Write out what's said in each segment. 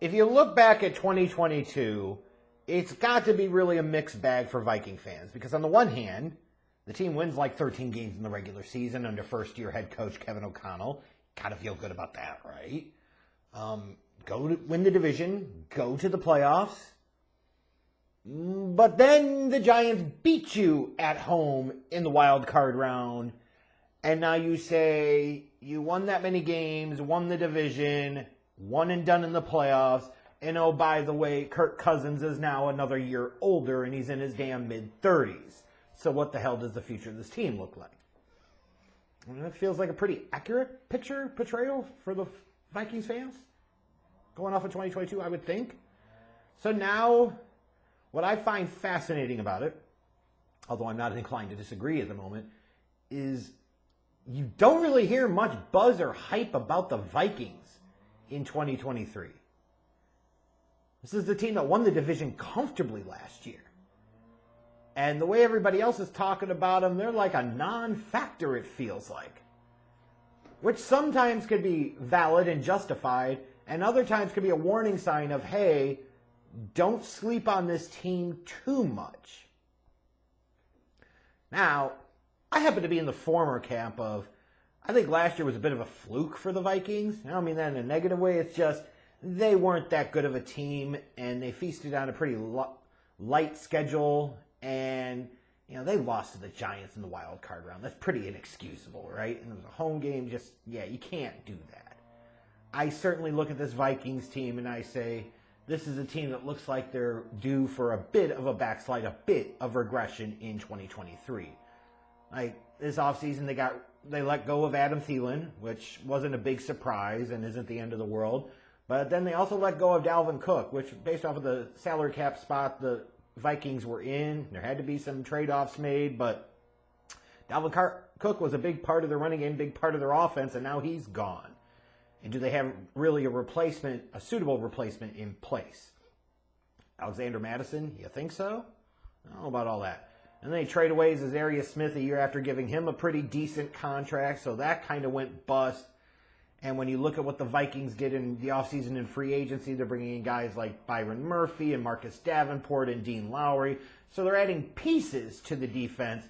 if you look back at 2022, it's got to be really a mixed bag for Viking fans. Because on the one hand, the team wins like 13 games in the regular season under first-year head coach Kevin O'Connell. Kind of feel good about that, right? Go to win the division, go to the playoffs. But then the Giants beat you at home in the wild card round. And now you say you won that many games, won the division, one and done in the playoffs. And oh, by the way, Kirk Cousins is now another year older and he's in his damn mid-30s. So what the hell does the future of this team look like? I mean, it feels like a pretty accurate portrayal for the Vikings fans. Going off of 2022, I would think. So now, what I find fascinating about it, although I'm not inclined to disagree at the moment, is you don't really hear much buzz or hype about the Vikings in 2023. This is the team that won the division comfortably last year. And the way everybody else is talking about them, they're like a non-factor, it feels like. Which sometimes could be valid and justified, and other times could be a warning sign of, hey, don't sleep on this team too much. Now, I happen to be in the former camp of, I think last year was a bit of a fluke for the Vikings. I don't mean that in a negative way. It's just they weren't that good of a team, and they feasted on a pretty light schedule, and they lost to the Giants in the wild card round. That's pretty inexcusable, right? And it was a home game. You can't do that. I certainly look at this Vikings team and I say, this is a team that looks like they're due for a bit of a backslide, a bit of regression in 2023. Like this offseason, they let go of Adam Thielen, which wasn't a big surprise and isn't the end of the world. But then they also let go of Dalvin Cook, which based off of the salary cap spot the Vikings were in, there had to be some trade-offs made, but Dalvin Cook was a big part of their running game, big part of their offense, and now he's gone. And do they have really a suitable replacement in place? Alexander Mattison, you think so? I don't know about all that. And then they trade away Za'Darius Smith a year after giving him a pretty decent contract, so that kind of went bust. And when you look at what the Vikings did in the offseason in free agency, they're bringing in guys like Byron Murphy and Marcus Davenport and Dean Lowry. So they're adding pieces to the defense.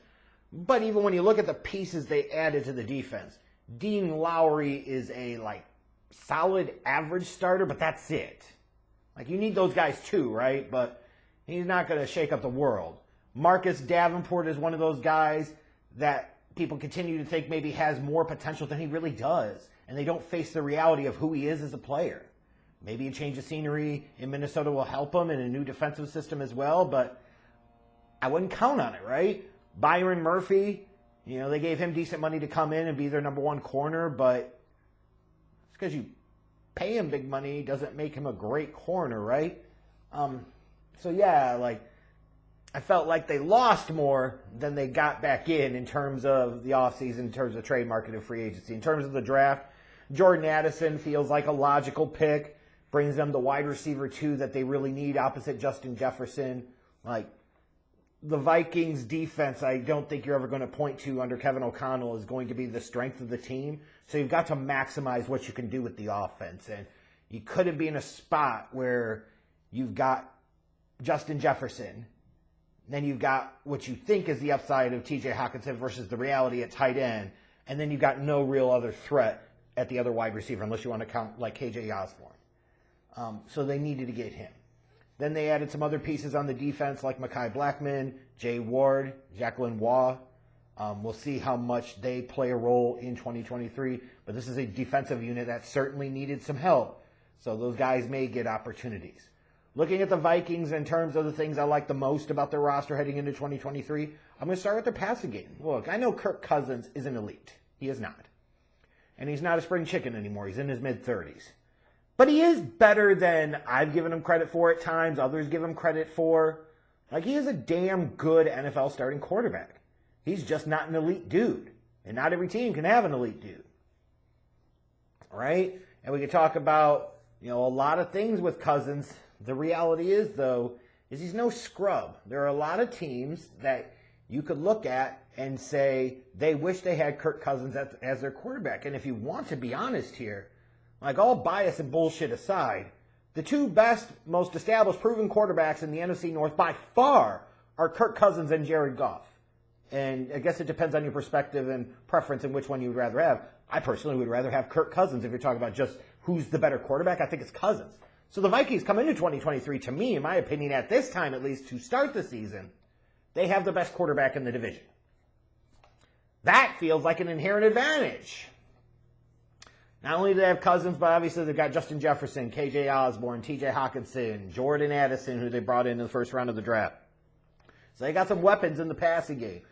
But even when you look at the pieces they added to the defense, Dean Lowry is a solid average starter, but that's it. You need those guys too, right? But he's not going to shake up the world. Marcus Davenport is one of those guys that people continue to think maybe has more potential than he really does. And they don't face the reality of who he is as a player. Maybe a change of scenery in Minnesota will help him in a new defensive system as well, but I wouldn't count on it, right? Byron Murphy, they gave him decent money to come in and be their number one corner, but it's because you pay him big money doesn't make him a great corner, right? I felt like they lost more than they got back in terms of the offseason, in terms of trade market and free agency. In terms of the draft, Jordan Addison feels like a logical pick, brings them the wide receiver 2 that they really need opposite Justin Jefferson. The Vikings defense, I don't think you're ever going to point to under Kevin O'Connell is going to be the strength of the team. So you've got to maximize what you can do with the offense. And you couldn't be in a spot where you've got Justin Jefferson, then you've got what you think is the upside of TJ Hockenson versus the reality at tight end, and then you've got no real other threat at the other wide receiver, unless you want to count like KJ Osborne. So they needed to get him. Then they added some other pieces on the defense like Mekhi Blackman, Jay Ward, Jacqueline Waugh. We'll see how much they play a role in 2023, but this is a defensive unit that certainly needed some help. So those guys may get opportunities. Looking at the Vikings in terms of the things I like the most about their roster heading into 2023, I'm going to start with their passing game. Look, I know Kirk Cousins isn't elite. He is not. And he's not a spring chicken anymore. He's in his mid-30s. But he is better than I've given him credit for at times, others give him credit for. He is a damn good NFL starting quarterback. He's just not an elite dude. And not every team can have an elite dude. All right? And we can talk about, a lot of things with Cousins. The reality is, though, is he's no scrub. There are a lot of teams that you could look at and say they wish they had Kirk Cousins as their quarterback. And if you want to be honest here, all bias and bullshit aside, The two best, most established, proven quarterbacks in the NFC North by far are Kirk Cousins and Jared Goff. And I guess it depends on your perspective and preference in which one you would rather have. I personally would rather have Kirk Cousins if you're talking about just who's the better quarterback. I think it's Cousins. So the Vikings come into 2023, to me, in my opinion, at this time at least, to start the season, they have the best quarterback in the division. That feels like an inherent advantage. Not only do they have Cousins, but obviously they've got Justin Jefferson, KJ Osborne, TJ Hawkinson, Jordan Addison, who they brought in the first round of the draft. So they got some weapons in the passing game.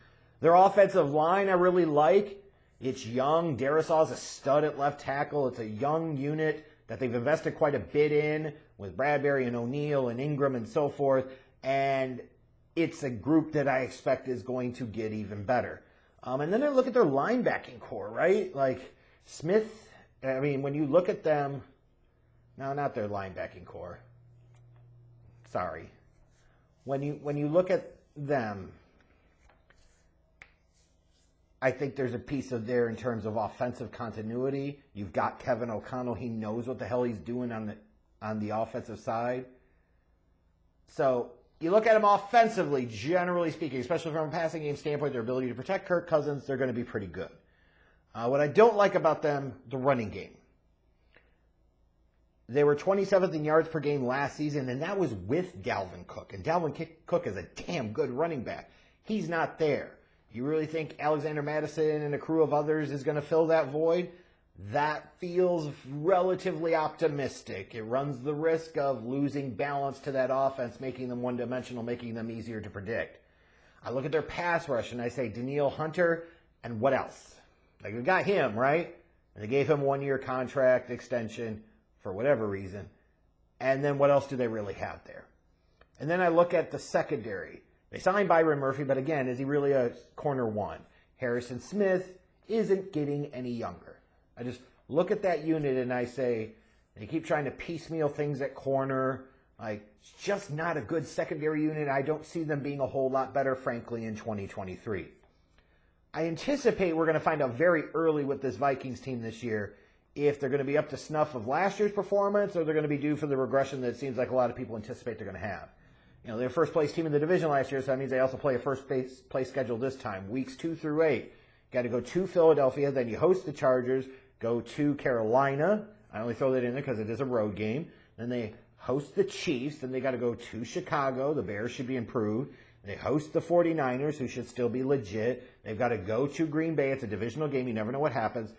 Their offensive line I really like. It's young. Darrisaw's a stud at left tackle. It's a young unit that they've invested quite a bit in with Bradbury and O'Neal and Ingram and so forth. And it's a group that I expect is going to get even better. And then I look at their linebacking core, right? Like Smith, I mean, when you look at them, no, not their linebacking core. Sorry. When you look at them, I think there's a piece of there in terms of offensive continuity. You've got Kevin O'Connell. He knows what the hell he's doing on the offensive side. So you look at them offensively, generally speaking, especially from a passing game standpoint, their ability to protect Kirk Cousins, they're going to be pretty good. What I don't like about them, the running game. They were 27th in yards per game last season, and that was with Dalvin Cook. And Dalvin Cook is a damn good running back. He's not there. You really think Alexander Mattison and a crew of others is going to fill that void? That feels relatively optimistic. It runs the risk of losing balance to that offense, making them one-dimensional, making them easier to predict. I look at their pass rush, and I say Danielle Hunter, and what else? Like, we got him, right? And they gave him a one-year contract extension for whatever reason. And then what else do they really have there? And then I look at the secondary. They signed Byron Murphy, but again, is he really a corner one? Harrison Smith isn't getting any younger. I just look at that unit and I say, they keep trying to piecemeal things at corner. Like, it's just not a good secondary unit. I don't see them being a whole lot better, frankly, in 2023. I anticipate we're going to find out very early with this Vikings team this year if they're going to be up to snuff of last year's performance or they're going to be due for the regression that it seems like a lot of people anticipate they're going to have. You know, they're first place team in the division last year, so that means they also play a first place schedule this time. Weeks 2 through 8. Got to go to Philadelphia, then you host the Chargers, go to Carolina. I only throw that in there because it is a road game. Then they host the Chiefs, then they got to go to Chicago. The Bears should be improved. They host the 49ers, who should still be legit. They've got to go to Green Bay. It's a divisional game. You never know what happens.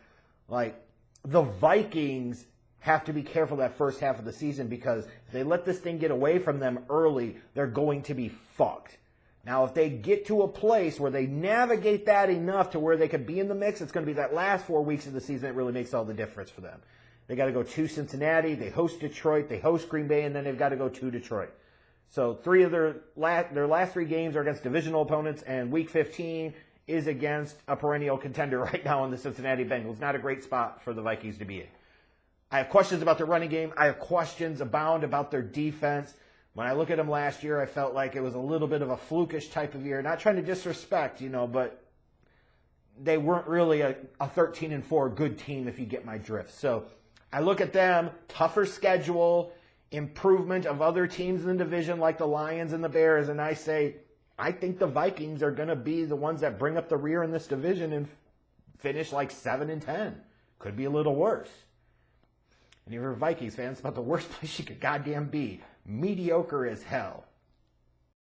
Like, the Vikings have to be careful that first half of the season because if they let this thing get away from them early, they're going to be fucked. Now, if they get to a place where they navigate that enough to where they could be in the mix, it's going to be that last 4 weeks of the season that really makes all the difference for them. They got to go to Cincinnati, they host Detroit, they host Green Bay, and then they've got to go to Detroit. So 3 of their last 3 games are against divisional opponents, and Week 15 is against a perennial contender right now in the Cincinnati Bengals. Not a great spot for the Vikings to be in. I have questions about their running game. I have questions abound about their defense. When I look at them last year, I felt like it was a little bit of a flukish type of year. Not trying to disrespect, but they weren't really a 13-4 good team if you get my drift. So I look at them, tougher schedule, improvement of other teams in the division like the Lions and the Bears, and I say, I think the Vikings are going to be the ones that bring up the rear in this division and finish like 7-10. Could be a little worse. And if you're a Vikings fan, it's about the worst place you could goddamn be. Mediocre as hell.